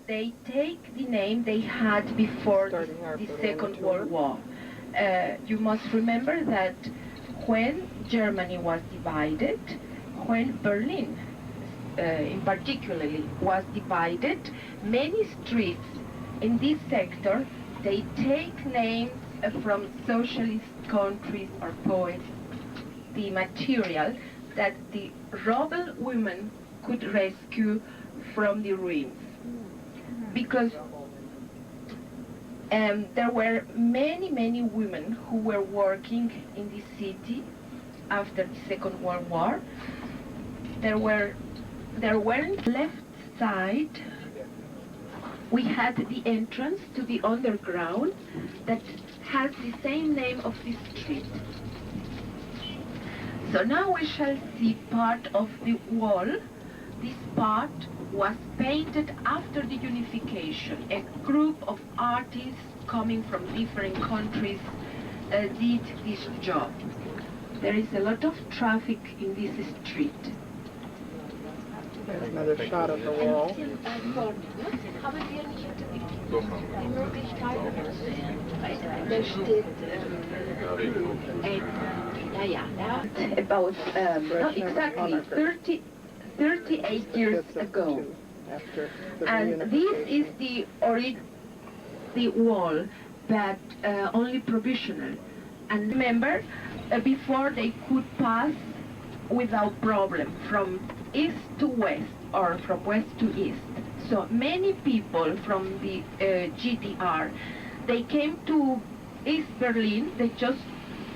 they take the name they had before the Second World War. You must remember that when Germany was divided, when Berlin in particularly was divided, many streets in this sector, they take names from socialist countries or poets, the material that the rebel women could rescue from the ruins. Because there were many women who were working in the city after the Second World War. There weren't left side. We had the entrance to the underground that has the same name of the street. So now we shall see part of the wall. This part was painted after the unification. A group of artists coming from different countries did this job. There is a lot of traffic in this street. There's another shot of the wall. About exactly 38 years ago. And this is the wall, but only provisional. And remember, before they could pass without problem from east to west or from west to east. So many people from the GDR, they came to East Berlin, they just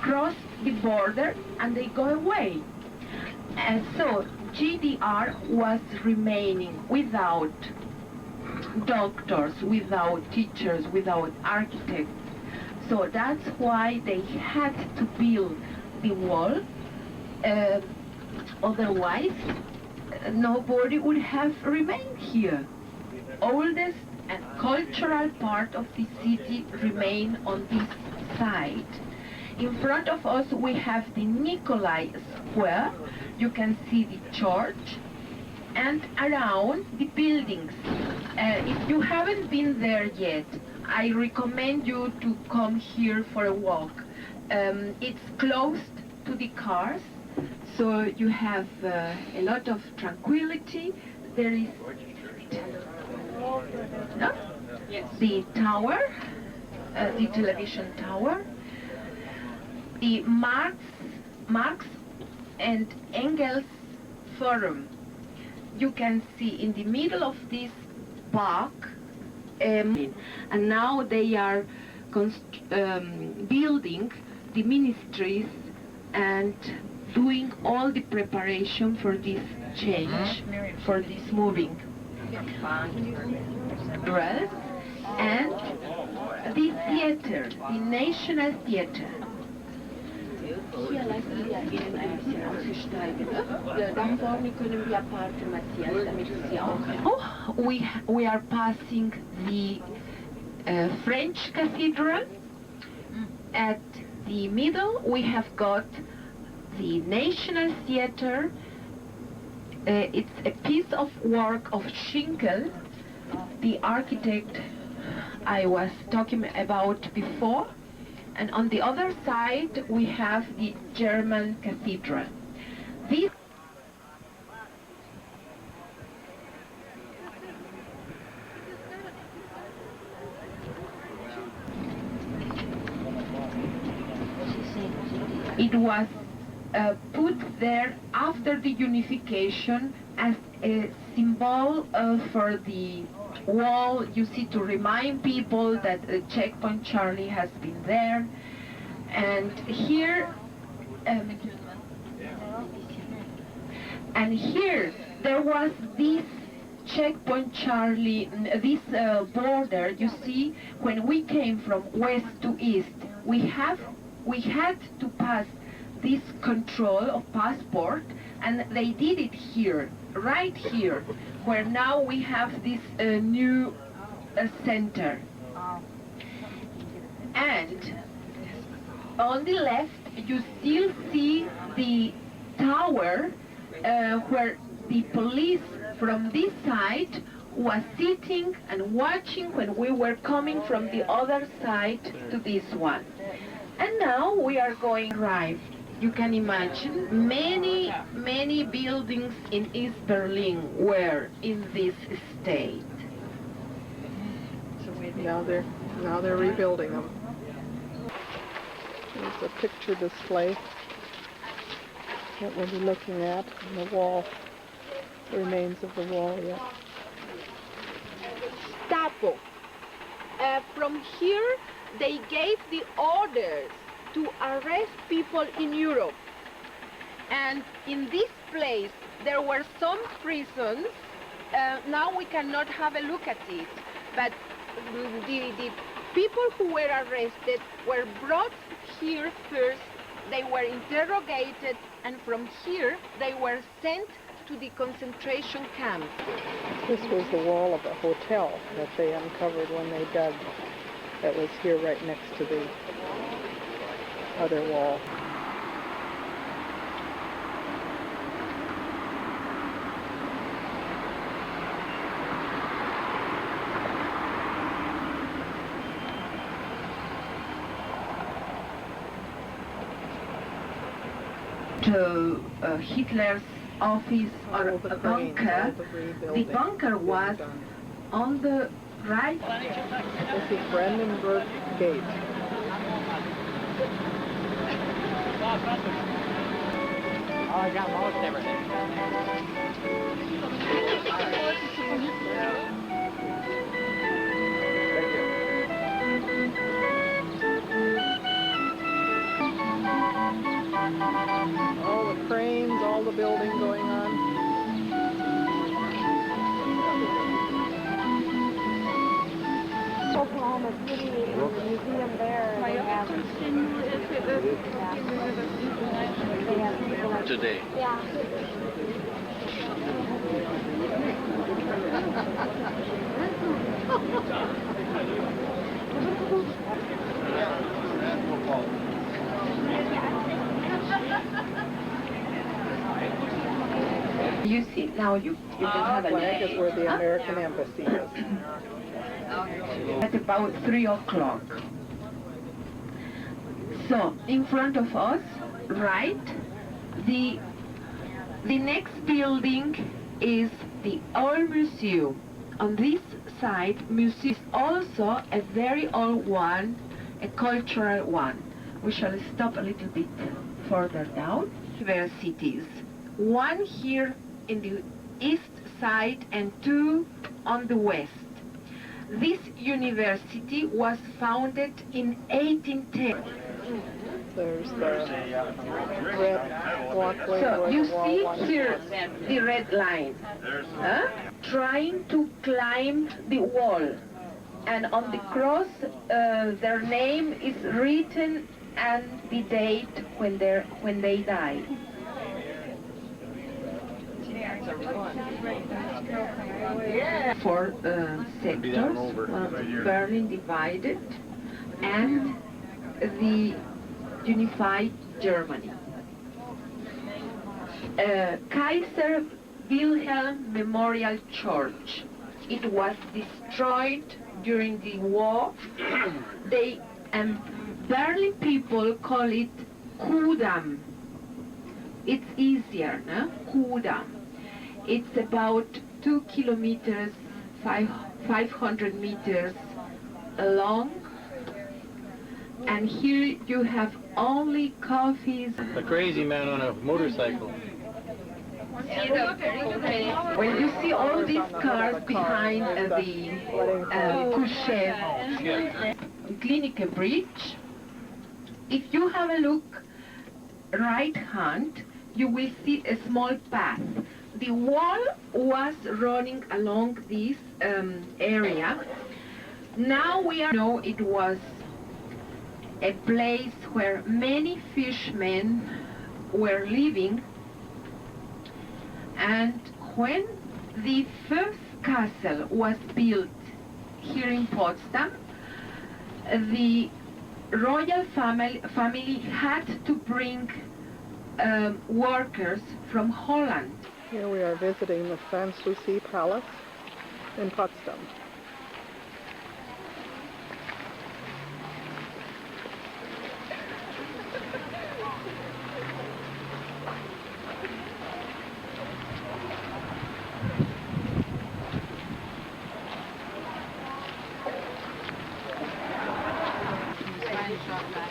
crossed the border and they go away. And so GDR was remaining without doctors, without teachers, without architects. So that's why they had to build the wall. Otherwise, nobody would have remained here. Oldest and cultural part of the city remain on this side. In front of us we have the Nikolai Square. You can see the church and around the buildings. If you haven't been there yet, I recommend you to come here for a walk. It's close to the cars, so you have a lot of tranquility. There is the tower, the television tower, the Marx and Engels Forum. You can see in the middle of this park, and now they are building the ministries and doing all the preparation for this change, for this moving. Dress and the theater, the National Theater. Hier lassen wir Ihnen ein bisschen aussteigen. Da vorne können wir ein paar Informationen, damit Sie auch... We are passing the French Cathedral. At the middle we have got the National Theater. It's a piece of work of Schinkel, the architect I was talking about before. And on the other side we have the German Cathedral. This it was put there after the unification as a symbol for the wall, you see, to remind people that Checkpoint Charlie has been there. And here there was this Checkpoint Charlie, this border. You see, when we came from west to east, we had to pass this control of passport, and they did it here, right here, where now we have this new center. And on the left you still see the tower where the police from this side was sitting and watching when we were coming from the other side to this one. And now we are going right. You can imagine many buildings in East Berlin were in this state. Now they're rebuilding them. There's a picture display that we'll be looking at on the wall, the remains of the wall, yeah. Gestapo. From here, they gave the orders to arrest people in Europe. And in this place, there were some prisons. Now we cannot have a look at it, but the people who were arrested were brought here first. They were interrogated, and from here, they were sent to the concentration camps. This was the wall of a hotel that they uncovered when they dug. That was here right next to the other wall. To Hitler's office or a bunker. The bunker was on the right. This is Brandenburg Gate. Oh, I got most everything. All the cranes, all the building going on. Oklahoma City museum there. They have people like Today. yeah. You see, now you can have a Flag is look. where the American embassy is. At about 3 o'clock. So, in front of us, right, the next building is the old museum. On this side, museum is also a very old one, a cultural one. We shall stop a little bit further down. Universities. One here in the east side and two on the west. This university was founded in 1810. There's the red walkway So where you the wall see once here was. the red line, trying to climb the wall. And on the cross, their name is written and the date when they died. For sectors, Berlin divided, and the unified Germany. Kaiser Wilhelm Memorial Church. It was destroyed during the war. Berlin people call it Kudamm. It's easier, no? Kudamm. It's about 2 kilometers, 500 meters long. And here you have only coffees. A crazy man on a motorcycle. When you see all these cars behind the Kuschew Klinike Bridge, if you have a look right hand, you will see a small path. The wall was running along this area. Now we know it was a place where many fishermen were living, and when the first castle was built here in Potsdam, the royal family had to bring workers from Holland. Here we are visiting the Sanssouci Palace. in Potsdam.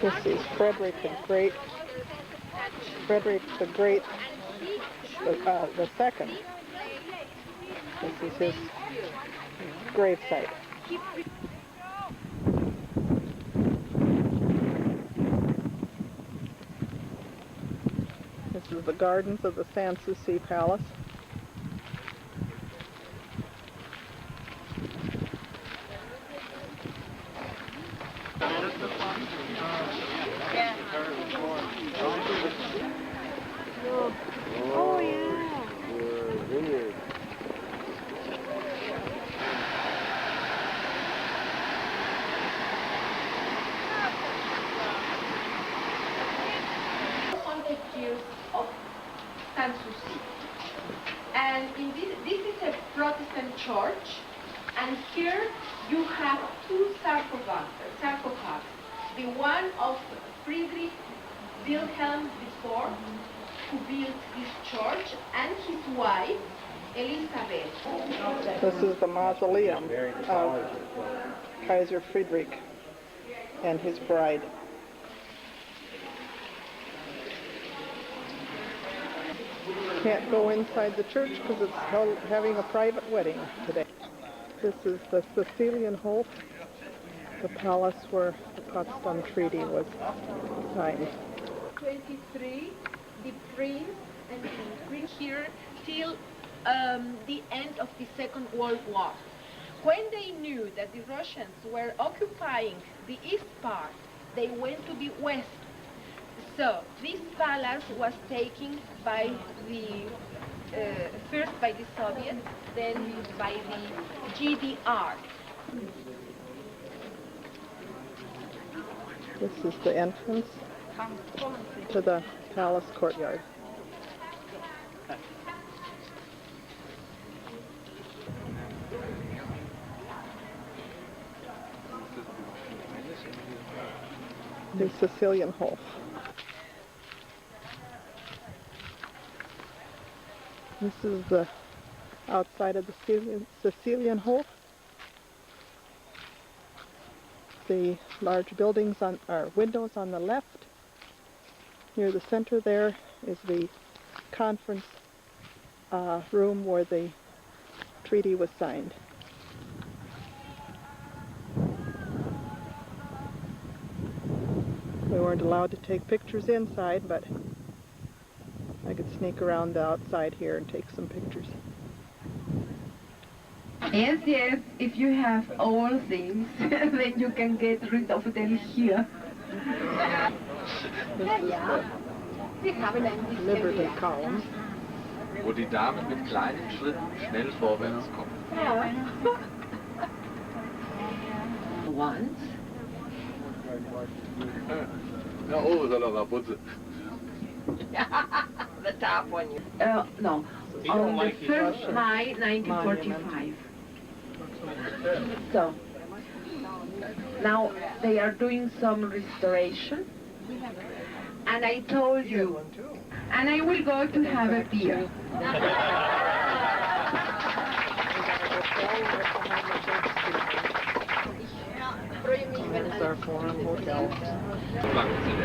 This is Frederick the Great. Frederick the Great, the second. This is his grave site. This is the gardens of the Sanssouci Palace. Oh, yeah. Years of Sanssouci. And in this is a Protestant church, and here you have two sarcophags. The one of Friedrich Wilhelm IV, who built this church, and his wife, Elisabeth. This is the mausoleum of Kaiser Friedrich and his bride. Can't go inside the church because it's having a private wedding today. This is the Cecilienhof, the palace where the Potsdam Treaty was signed. 23, the prince and the queen here till the end of the Second World War. When they knew that the Russians were occupying the east part, they went to the west. So this palace was taken by the first by the Soviets, then by the GDR. This is the entrance to the palace courtyard. The Cecilienhof. This is the outside of the Cecilienhof. The large buildings windows on the left. Near the center there is the conference room where the treaty was signed. We weren't allowed to take pictures inside, but I could sneak around the outside here and take some pictures. Yes, yes, if you have all things, then you can get rid of them here. This is the Liberty Column. Wo die Damen mit kleinen Schritten schnell vorwärts kommen. Once. Ja, oh, ist er noch Putze. The top one. No, You on don't the like it, 1st May 1945. So, now they are doing some restoration. And I told you, and I will go to have a beer. This is our Forum Hotel. Banken sind